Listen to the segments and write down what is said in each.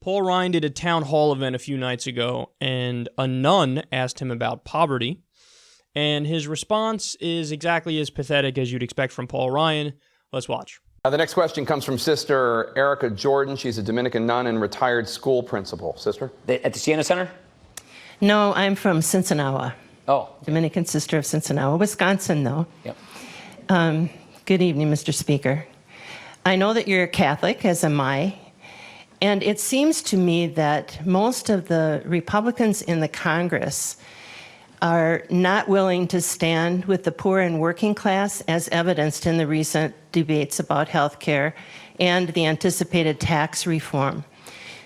Paul Ryan did a town hall event a few nights ago, and a nun asked him about poverty, and his response is exactly as pathetic as you'd expect from Paul Ryan. Let's watch. The next question comes from Sister Erica Jordan. She's a Dominican nun and retired school principal. Sister? At the Siena Center? No, I'm from Sinsinawa. Oh. Dominican Sister of Sinsinawa, Wisconsin, though. Yep. Good evening, Mr. Speaker. I know that you're a Catholic, as am I. And it seems to me that most of the Republicans in the Congress are not willing to stand with the poor and working class, as evidenced in the recent debates about health care and the anticipated tax reform.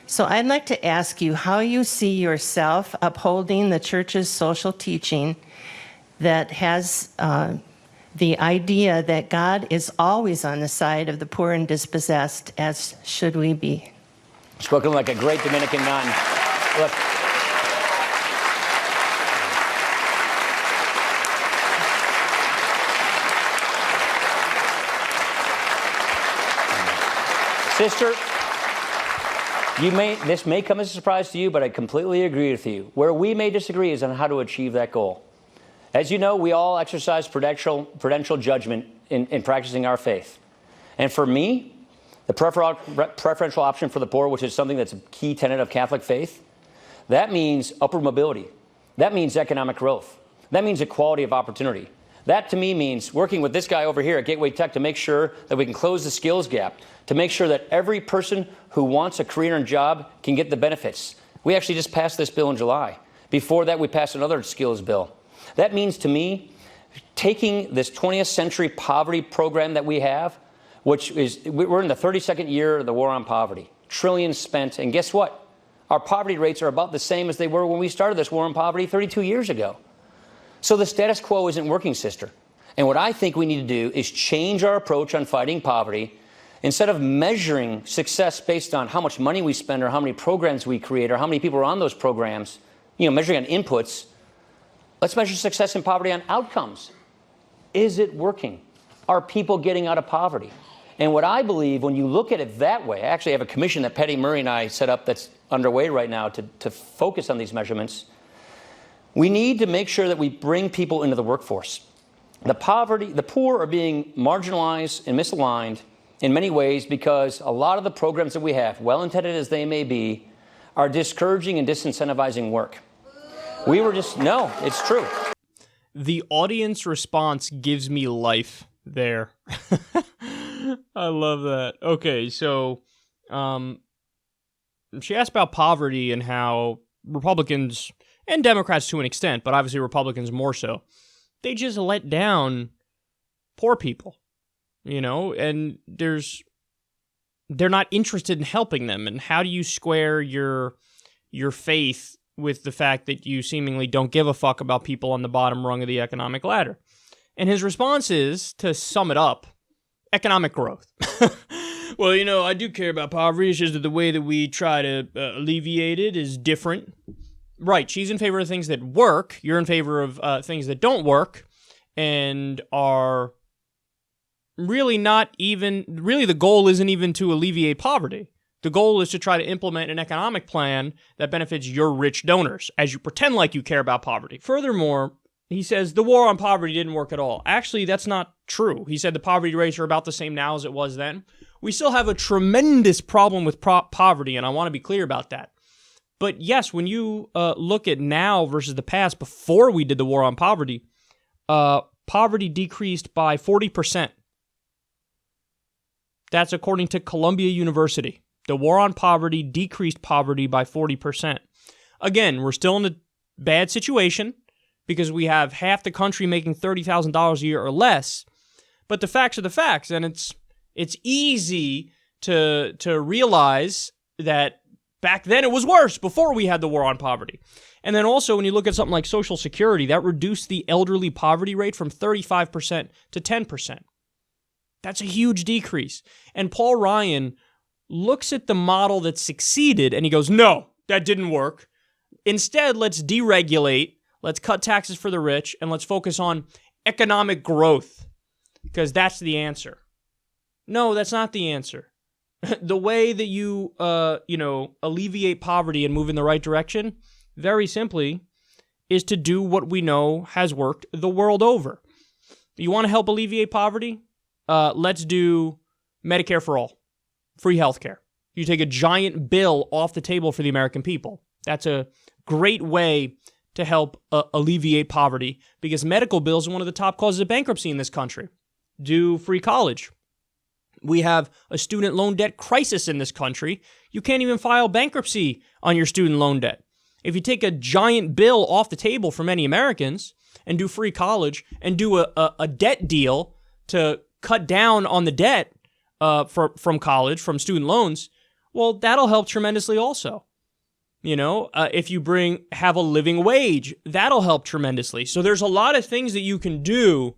So I'd like to ask you how you see yourself upholding the church's social teaching that has the idea that God is always on the side of the poor and dispossessed, as should we be. Spoken like a great Dominican nun. Look. Sister, this may come as a surprise to you, but I completely agree with you. Where we may disagree is on how to achieve that goal. As you know, we all exercise prudential judgment in practicing our faith. And for me, the preferential option for the poor, which is something that's a key tenet of Catholic faith, that means upward mobility. That means economic growth. That means equality of opportunity. That, to me, means working with this guy over here at Gateway Tech to make sure that we can close the skills gap, to make sure that every person who wants a career and job can get the benefits. We actually just passed this bill in July. Before that, we passed another skills bill. That means, to me, taking this 20th century poverty program that we have, which is, we're in the 32nd year of the war on poverty, trillions spent, and guess what? Our poverty rates are about the same as they were when we started this war on poverty 32 years ago. So the status quo isn't working, sister. And what I think we need to do is change our approach on fighting poverty. Instead of measuring success based on how much money we spend or how many programs we create or how many people are on those programs, measuring on inputs, let's measure success in poverty on outcomes. Is it working? Are people getting out of poverty? And what I believe, when you look at it that way, I actually have a commission that Patty Murray and I set up that's underway right now to focus on these measurements. We need to make sure that we bring people into the workforce. The poor are being marginalized and misaligned in many ways because a lot of the programs that we have, well-intended as they may be, are discouraging and disincentivizing work. No, it's true. The audience response gives me life there. I love that. Okay, so she asked about poverty and how Republicans, and Democrats to an extent, but obviously Republicans more so, they just let down poor people, and they're not interested in helping them. And how do you square your faith with the fact that you seemingly don't give a fuck about people on the bottom rung of the economic ladder? And his response is, to sum it up, economic growth. Well, I do care about poverty. It's just that the way that we try to alleviate it is different. Right, she's in favor of things that work. You're in favor of things that don't work and are really the goal isn't even to alleviate poverty. The goal is to try to implement an economic plan that benefits your rich donors, as you pretend like you care about poverty. Furthermore, he says the war on poverty didn't work at all. Actually, that's not true. He said the poverty rates are about the same now as it was then. We still have a tremendous problem with poverty, and I want to be clear about that. But yes, when you look at now versus the past, before we did the war on poverty, poverty decreased by 40%. That's according to Columbia University. The war on poverty decreased poverty by 40%. Again, we're still in a bad situation because we have half the country making $30,000 a year or less. But the facts are the facts, and it's easy to realize that back then it was worse before we had the war on poverty. And then also when you look at something like Social Security, that reduced the elderly poverty rate from 35% to 10%. That's a huge decrease. And Paul Ryan looks at the model that succeeded and he goes, no, that didn't work. Instead, let's deregulate, let's cut taxes for the rich, and let's focus on economic growth because that's the answer. No, that's not the answer. The way that you, alleviate poverty and move in the right direction, very simply, is to do what we know has worked the world over. You want to help alleviate poverty? Let's do Medicare for all, free healthcare. You take a giant bill off the table for the American people. That's a great way to help alleviate poverty, because medical bills are one of the top causes of bankruptcy in this country. Do free college. We have a student loan debt crisis in this country. You can't even file bankruptcy on your student loan debt. If you take a giant bill off the table for many Americans and do free college and do a debt deal to cut down on the debt from college, from student loans, well, that'll help tremendously also. If you have a living wage, that'll help tremendously. So there's a lot of things that you can do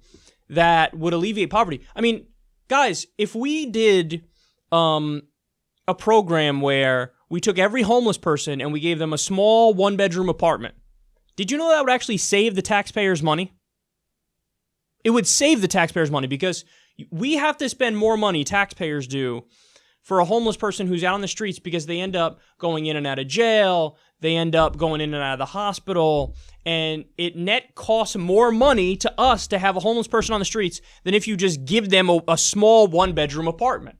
that would alleviate poverty. I mean, guys, if we did a program where we took every homeless person and we gave them a small one-bedroom apartment, did you know that would actually save the taxpayers money? It would save the taxpayers money, because we have to spend more money, taxpayers do, for a homeless person who's out on the streets, because they end up going in and out of jail, they end up going in and out of the hospital, and it net costs more money to us to have a homeless person on the streets than if you just give them a small one-bedroom apartment.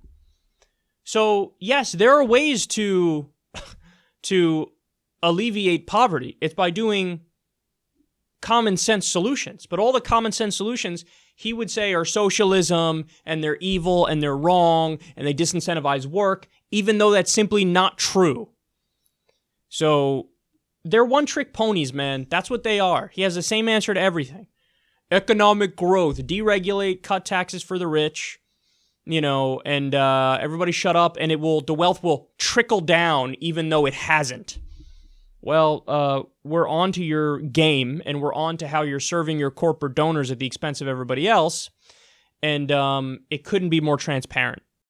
So, yes, there are ways to alleviate poverty. It's by doing common sense solutions. But all the common sense solutions, he would say, are socialism, and they're evil, and they're wrong, and they disincentivize work, even though that's simply not true. So they're one-trick ponies, man. That's what they are. He has the same answer to everything. Economic growth, deregulate, cut taxes for the rich, and everybody shut up, and the wealth will trickle down, even though it hasn't. Well, we're on to your game, and we're on to how you're serving your corporate donors at the expense of everybody else, and it couldn't be more transparent.